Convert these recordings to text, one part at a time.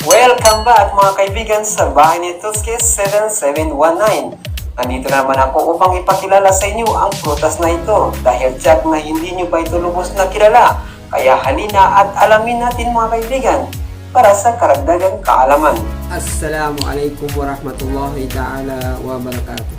Welcome back mga kaibigan sa bahay ni Tuskis 7719. Nandito naman ako upang ipakilala sa inyo ang prutas na ito dahil tiyak na hindi nyo pa ito lubos na kilala. Kaya halina at alamin natin mga kaibigan para sa karagdagang kaalaman. Assalamualaikum warahmatullahi ta'ala wabarakatuh.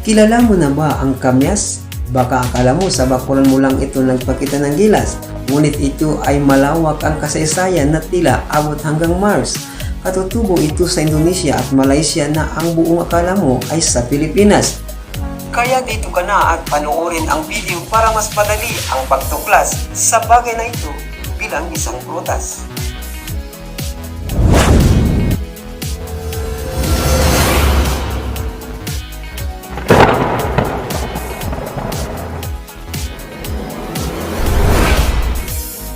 Kilala mo na ba ang kamyas? Baka akala mo sa bakuran mo lang ito nagpakita ng gilas, ngunit ito ay malawak ang kasaysayan na tila abot hanggang Mars. Katutubo ito sa Indonesia at Malaysia na ang buong akala mo ay sa Pilipinas. Kaya dito ka na at panoorin ang video para mas madali ang pagtuklas sa bagay na ito bilang isang prutas.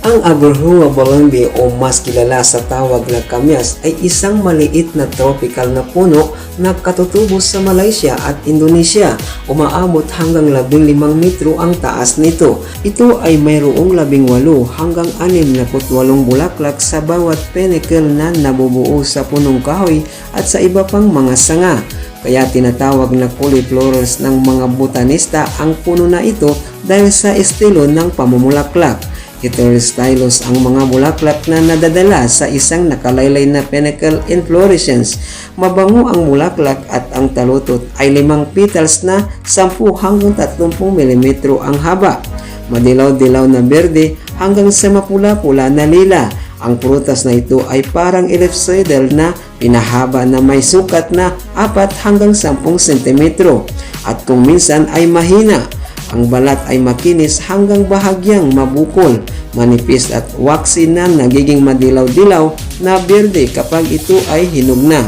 Ang Agarhua balumbi o mas kilala sa tawag na kamyas ay isang maliit na tropical na puno na katutubo sa Malaysia at Indonesia. Umaabot hanggang 15 metro ang taas nito. Ito ay mayroong 18 hanggang 68 bulaklak sa bawat penicle na nabubuo sa punong kahoy at sa iba pang mga sanga. Kaya tinatawag na cauliflowers ng mga botanista ang puno na ito dahil sa estilo ng pamumulaklak. Heterostylous ang mga bulaklak na nadadala sa isang nakalaylay na panicle inflorescence. Mabango ang bulaklak at ang talutot ay 5 petals na 10 hanggang 30 mm ang haba. Madilaw-dilaw na berde hanggang sa mapula-pula na lila. Ang prutas na ito ay parang ellipsoidal na pinahaba na may sukat na 4 hanggang 10 cm at kung minsan ay mahina. Ang balat ay makinis hanggang bahagyang mabukol, manipis at waxy na nagiging madilaw-dilaw na berde kapag ito ay hinog na.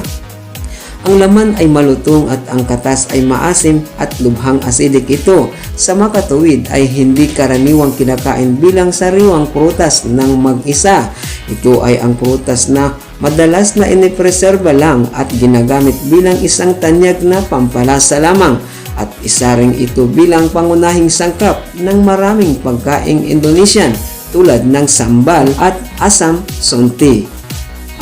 Ang laman ay malutong at ang katas ay maasim at lubhang acidic ito. Sa makatuwid ay hindi karaniwang kinakain bilang sariwang prutas ng mag-isa. Ito ay ang prutas na madalas na inipreserba lang at ginagamit bilang isang tanyag na pampalasa lamang. At isa ring ito bilang pangunahing sangkap ng maraming pagkaing Indonesian tulad ng sambal at asam sonti.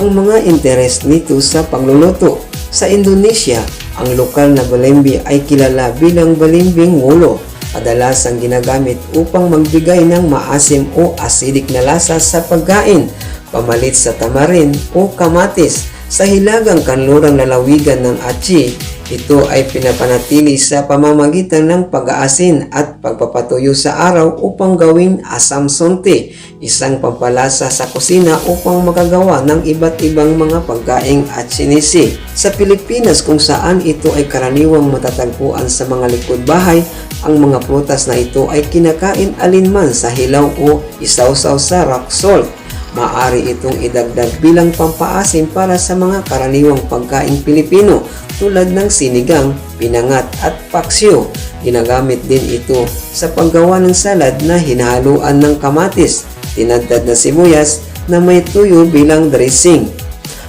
Ang mga interes nito sa pagluluto. Sa Indonesia, ang lokal na balimbi ay kilala bilang balimbing ngulo. Kadalasang ginagamit upang magbigay ng maasim o acidic na lasa sa pagkain, pamalit sa tamarin o kamatis. Sa hilagang kanlurang lalawigan ng Aceh, ito ay pinapanatili sa pamamagitan ng pag-aasin at pagpapatuyo sa araw upang gawing asam sonti, isang pampalasa sa kusina upang makagawa ng iba't ibang mga pagkaing Achenese. Sa Pilipinas kung saan ito ay karaniwang matatagpuan sa mga likod bahay, ang mga prutas na ito ay kinakain alinman sa hilaw o isawsaw sa rock salt. Maaari itong idagdag bilang pampaasim para sa mga karaniwang pagkaing Pilipino tulad ng sinigang, pinangat at paksiw. Ginagamit din ito sa paggawa ng salad na hinahaluan ng kamatis, tinadtad na sibuyas na may tuyo bilang dressing.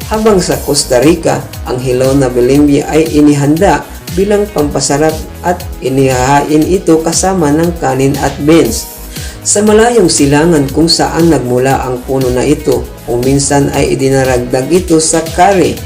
Habang sa Costa Rica, ang hilaw na balimbi ay inihanda bilang pampasarap at inihahain ito kasama ng kanin at beans. Sa malayong silangan kung saan nagmula ang puno na ito, kung minsan ay idinaragdag ito sa curry.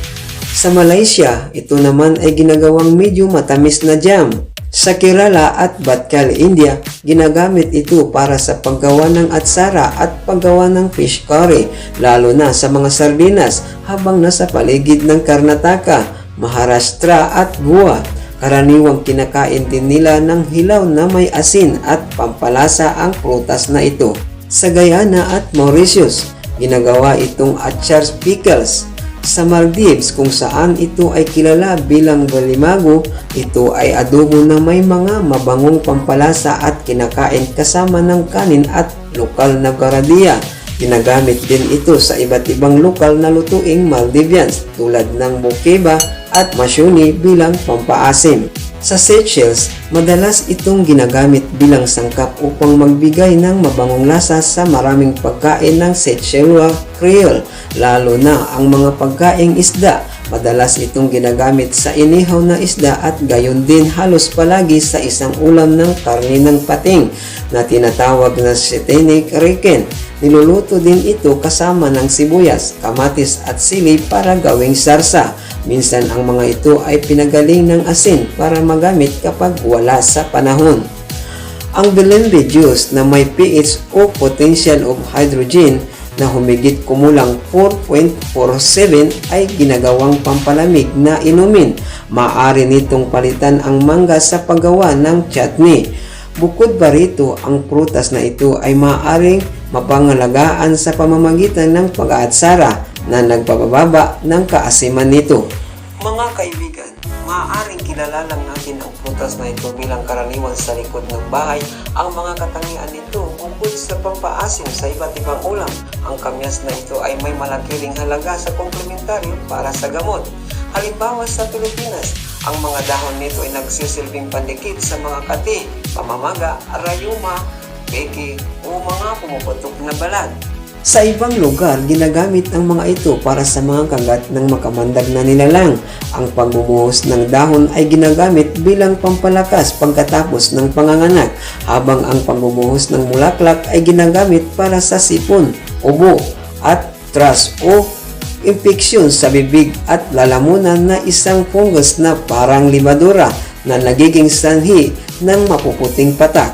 Sa Malaysia, ito naman ay ginagawang medyo matamis na jam. Sa Kerala at Batkal, India, ginagamit ito para sa paggawa ng atsara at paggawa ng fish curry, lalo na sa mga sardinas, habang nasa paligid ng Karnataka, Maharashtra at Goa. Karaniwang kinakain din nila ng hilaw na may asin at pampalasa ang prutas na ito. Sa Guyana at Mauritius, ginagawa itong achar pickles. Sa Maldives kung saan ito ay kilala bilang balimago, ito ay adobo na may mga mabangong pampalasa at kinakain kasama ng kanin at lokal na garadiya. Ginagamit din ito sa iba't ibang lokal na lutuing Maldivians tulad ng mukeba at masyuni bilang pampaasim. Sa Seychelles, madalas itong ginagamit bilang sangkap upang magbigay ng mabangong lasa sa maraming pagkain ng Seychellois Creole, lalo na ang mga pagkaing isda. Madalas itong ginagamit sa inihaw na isda at gayon din halos palagi sa isang ulam ng karne ng pating na tinatawag na Satanic Riken. Niluluto din ito kasama ng sibuyas, kamatis at sili para gawing sarsa. Minsan ang mga ito ay pinagaling ng asin para magamit kapag wala sa panahon. Ang Belembe juice na may pH o potential of hydrogen na humigit kumulang 4.47 ay ginagawang pampalamig na inumin. Maaari nitong palitan ang mangga sa paggawa ng chutney. Bukod pa rito, ang prutas na ito ay maaaring mapangalagaan sa pamamagitan ng pag-aatsara na nagpapababa ng kaasiman nito. Mga kaibigan, maaaring kilala lang natin ang prutas na ito bilang karaniwan sa likod ng bahay. Ang mga katangian nito bukod sa pampaasim sa iba't ibang ulam, ang kamyas na ito ay may malaki ring halaga sa komplementaryo para sa gamot. Halimbawa sa Pilipinas, ang mga dahon nito ay nagsisilbing pandikit sa mga kati, pamamaga, rayuma, peke o mga pumuputok na balat. Sa ibang lugar, ginagamit ang mga ito para sa mga kagat ng makamandag na nilalang. Ang pagbubuhos ng dahon ay ginagamit bilang pampalakas pagkatapos ng panganganak, habang ang pagbubuhos ng bulaklak ay ginagamit para sa sipon, ubo, at thrush o impeksyon sa bibig at lalamunan na isang fungus na parang libadura na nagiging sanhi ng mapuputing patak.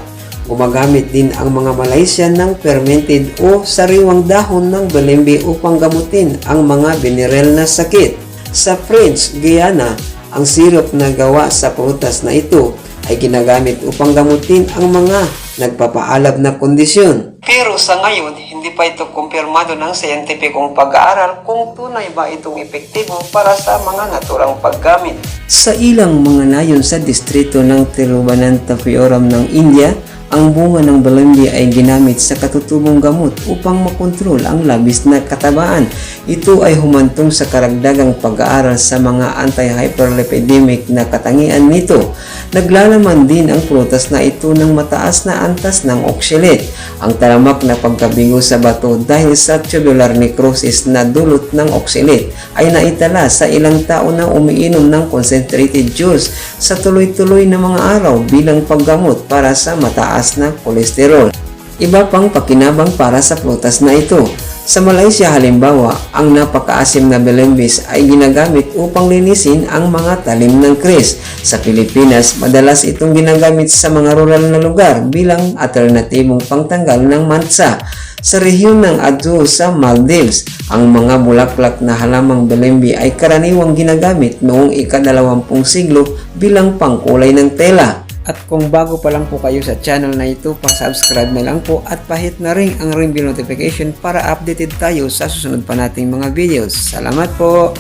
Gumagamit din ang mga Malaysian ng fermented o sariwang dahon ng belembe upang gamutin ang mga binirel na sakit. Sa French Guiana, ang syrup na gawa sa prutas na ito ay ginagamit upang gamutin ang mga nagpapaalab na kondisyon. Pero sa ngayon, hindi pa ito kumpirmado ng siyentipikong pag-aaral kung tunay ba itong epektibo para sa mga naturang paggamit. Sa ilang mga nayon sa distrito ng Tiruvananthapuram ng India, ang bunga ng belembe ay ginamit sa katutubong gamot upang makontrol ang labis na katabaan. Ito ay humantong sa karagdagang pag-aaral sa mga anti-hyperlipidemic na katangian nito. Naglalaman din ang prutas na ito ng mataas na antas ng oxalate, ang talamak na pagkabigo sa bato dahil sa tubular necrosis na dulot ng oxalate ay naitala sa ilang tao na umiinom ng concentrated juice sa tuloy-tuloy na mga araw bilang paggamot para sa mataas na kolesterol. Iba pang pakinabang para sa prutas na ito. Sa Malaysia halimbawa, ang napakaasim na belembes ay ginagamit upang linisin ang mga talim ng kris. Sa Pilipinas, madalas itong ginagamit sa mga rural na lugar bilang alternatibong pangtanggal ng mansa. Sa rehiyon ng Addu sa Maldives, ang mga bulaklak na halamang belembe ay karaniwang ginagamit noong ika-20 siglo bilang pangkulay ng tela. At kung bago pa lang po kayo sa channel na ito, pa-subscribe na lang po at pahit na rin ang ring bell notification para updated tayo sa susunod pa nating mga videos. Salamat po!